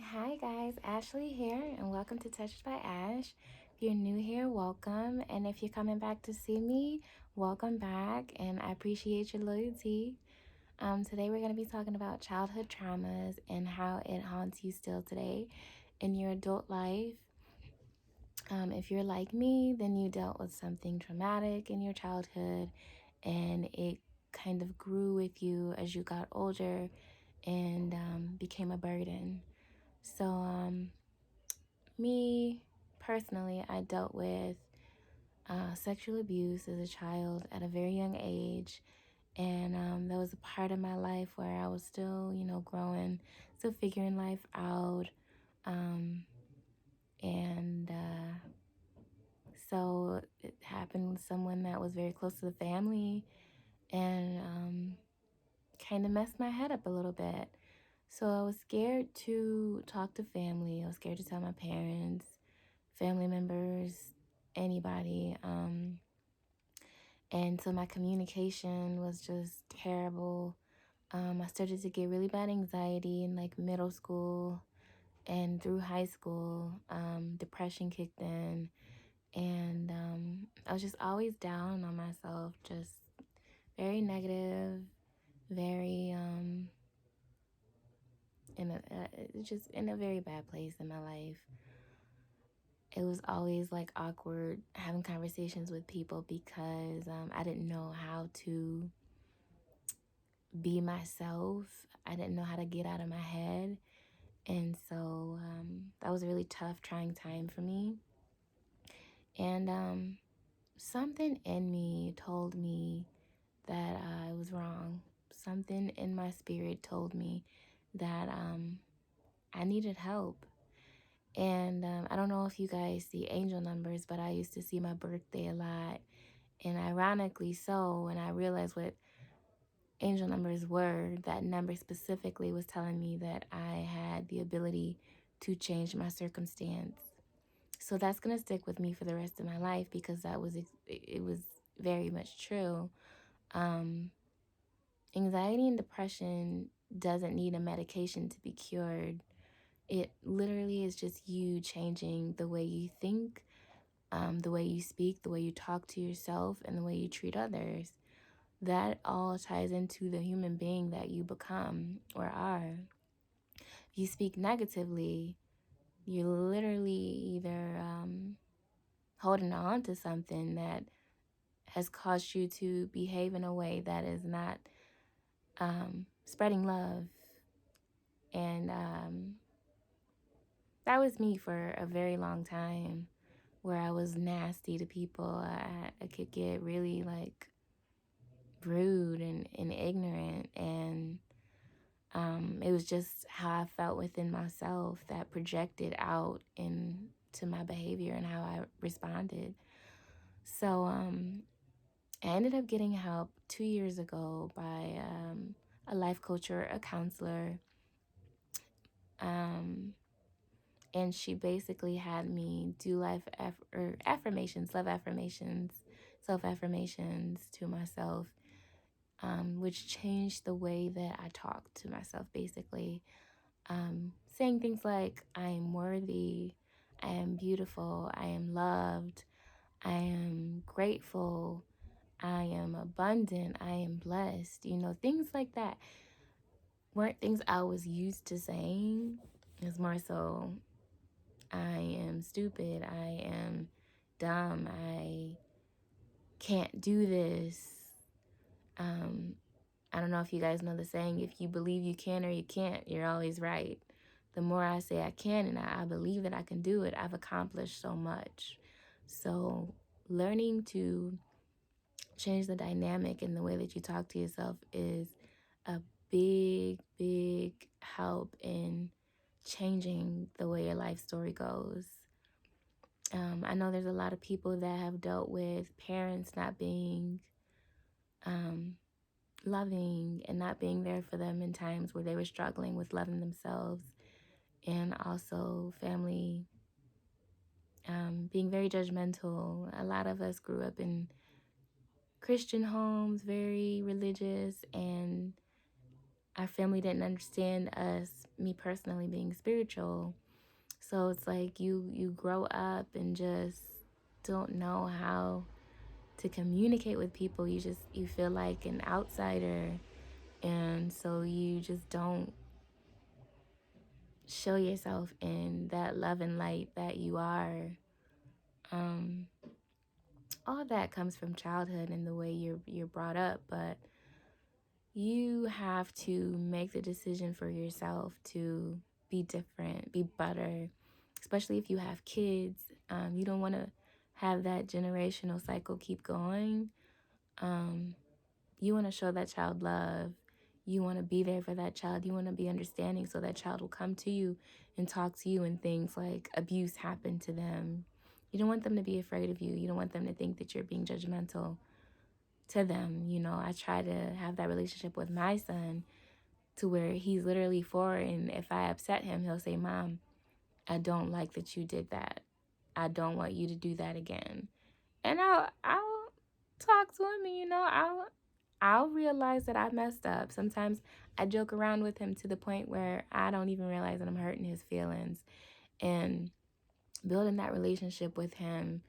Hi guys, Ashley here, and welcome to Touched by Ash. If you're new here, welcome, and if you're coming back to see me, welcome back, and I appreciate your loyalty. Today we're going to be talking about childhood traumas and how it haunts you still today in your adult life. If you're like me, then you dealt with something traumatic in your childhood, and it kind of grew with you as you got older and became a burden. So, me personally, I dealt with sexual abuse as a child at a very young age. And that was a part of my life where I was still, growing, still figuring life out. Um, and so it happened with someone that was very close to the family and kind of messed my head up a little bit. So I was scared to talk to family. I was scared to tell my parents, family members, anybody. And so my communication was just terrible. I started to get really bad anxiety in like middle school and through high school. Depression kicked in, and I was just always down on myself, just very negative, very just in a very bad place in my life. It was always like awkward having conversations with people because I didn't know how to be myself. I didn't know how to get out of my head. And so that was a really tough, trying time for me. And something in me told me that I was wrong. Something in my spirit told me that I needed help. And I don't know if you guys see angel numbers, but I used to see my birthday a lot. And ironically so, when I realized what angel numbers were, that number specifically was telling me that I had the ability to change my circumstance. So that's going to stick with me for the rest of my life because it was very much true. Um, Anxiety and depression doesn't need a medication to be cured. It literally is just you changing the way you think, the way you speak, the way you talk to yourself, and the way you treat others. That all ties into the human being that you become or are. If you speak negatively, you're literally either holding on to something that has caused you to behave in a way that is not spreading love. And that was me for a very long time, where I was nasty to people. I could get really like rude and ignorant, and it was just how I felt within myself that projected out into my behavior and how I responded. So I ended up getting help 2 years ago by a life coach or a counselor. And she basically had me do or affirmations, love affirmations, self affirmations to myself, which changed the way that I talk to myself, basically. Saying things like, I am worthy, I am beautiful, I am loved, I am grateful, I am abundant, I am blessed. Things like that weren't things I was used to saying. It's more so, I am stupid, I am dumb, I can't do this. I don't know if you guys know the saying, if you believe you can or you can't, you're always right. The more I say I can and I believe that I can do it, I've accomplished so much. So learning to change the dynamic in the way that you talk to yourself is a big, big help in changing the way your life story goes. I know there's a lot of people that have dealt with parents not being loving and not being there for them in times where they were struggling with loving themselves, and also family being very judgmental. A lot of us grew up in Christian homes, very religious, and our family didn't understand us, me personally being spiritual. So it's like you grow up and just don't know how to communicate with people. You feel like an outsider, and so you just don't show yourself in that love and light that you are. Um, all that comes from childhood and the way you're brought up, but you have to make the decision for yourself to be different, be better, especially if you have kids. You don't want to have that generational cycle keep going. Um, you want to show that child love. You want to be there for that child. You want to be understanding so that child will come to you and talk to you when things like abuse happen to them. You don't want them to be afraid of you. You don't want them to think that you're being judgmental to them. I try to have that relationship with my son to where he's literally 4, and if I upset him, he'll say, "Mom, I don't like that you did that. I don't want you to do that again." And I'll talk to him, and I'll realize that I messed up. Sometimes I joke around with him to the point where I don't even realize that I'm hurting his feelings. And building that relationship with him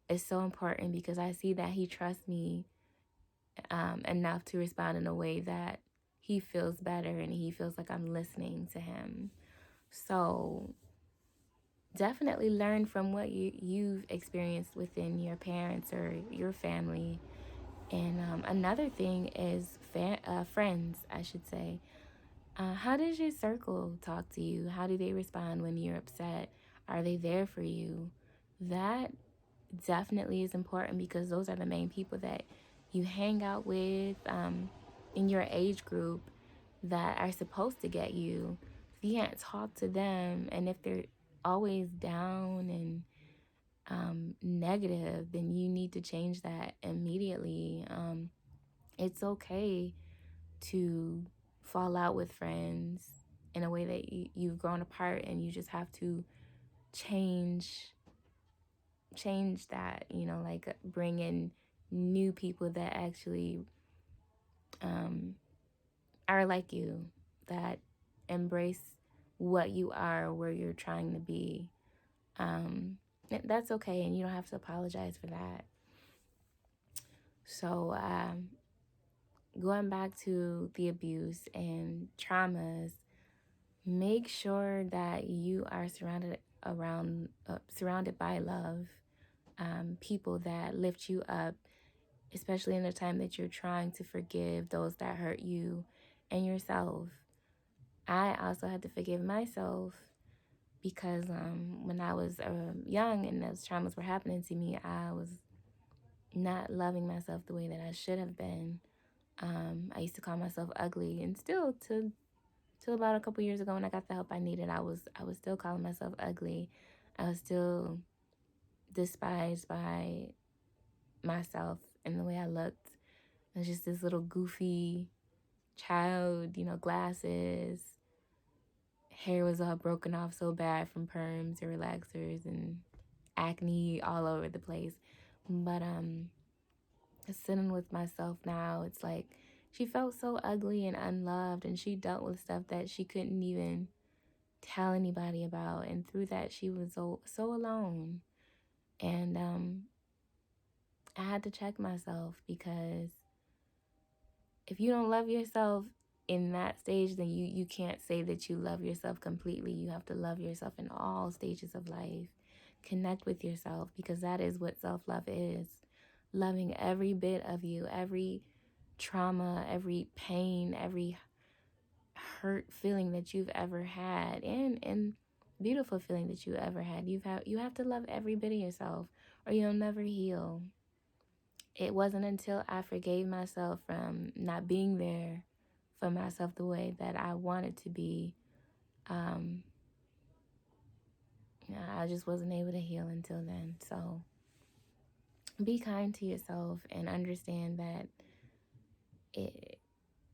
is so important because I see that he trusts me enough to respond in a way that he feels better and he feels like I'm listening to him. So definitely learn from what you've experienced within your parents or your family. And another thing is friends, I should say. How does your circle talk to you? How do they respond when you're upset? Are they there for you? That definitely is important because those are the main people that you hang out with in your age group that are supposed to get you. If you can't talk to them, and if they're always down and negative, then you need to change that immediately. It's okay to fall out with friends in a way that you've grown apart, and you just have to change that, like bring in new people that actually are like you, that embrace what you are, where you're trying to be. That's okay, and you don't have to apologize for that. So going back to the abuse and traumas, make sure that you are surrounded by love, people that lift you up, especially in the time that you're trying to forgive those that hurt you and yourself. I also had to forgive myself because when I was young and those traumas were happening to me, I was not loving myself the way that I should have been. I used to call myself ugly, and still till about a couple years ago when I got the help I needed, I was still calling myself ugly. I was still despised by myself and the way I looked. I was just this little goofy child, glasses. Hair was all broken off so bad from perms or relaxers, and acne all over the place. But sitting with myself now, it's like she felt so ugly and unloved, and she dealt with stuff that she couldn't even tell anybody about, and through that she was so alone. And I had to check myself, because if you don't love yourself in that stage, then you can't say that you love yourself completely. You have to love yourself in all stages of life. Connect with yourself, because that is what self-love is. Loving every bit of you, every trauma, every pain, every hurt feeling that you've ever had, and beautiful feeling that you ever had. You have to love every bit of yourself, or you'll never heal. It wasn't until I forgave myself from not being there for myself the way that I wanted to be. Um, I just wasn't able to heal until then. So be kind to yourself and understand that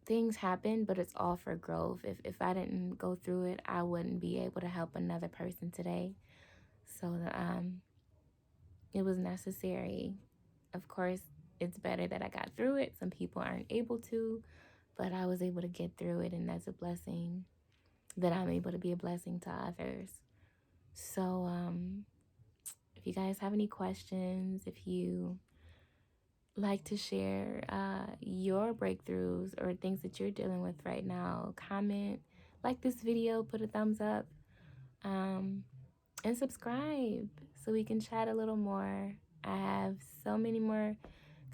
things happen, but it's all for growth. If I didn't go through it, I wouldn't be able to help another person today. So it was necessary. Of course, it's better that I got through it. Some people aren't able to, but I was able to get through it, and that's a blessing that I'm able to be a blessing to others. So, if you guys have any questions, if you like to share your breakthroughs or things that you're dealing with right now, comment, like this video, put a thumbs up, and subscribe so we can chat a little more. I have so many more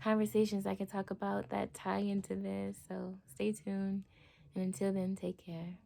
conversations I can talk about that tie into this, so stay tuned. And until then, take care.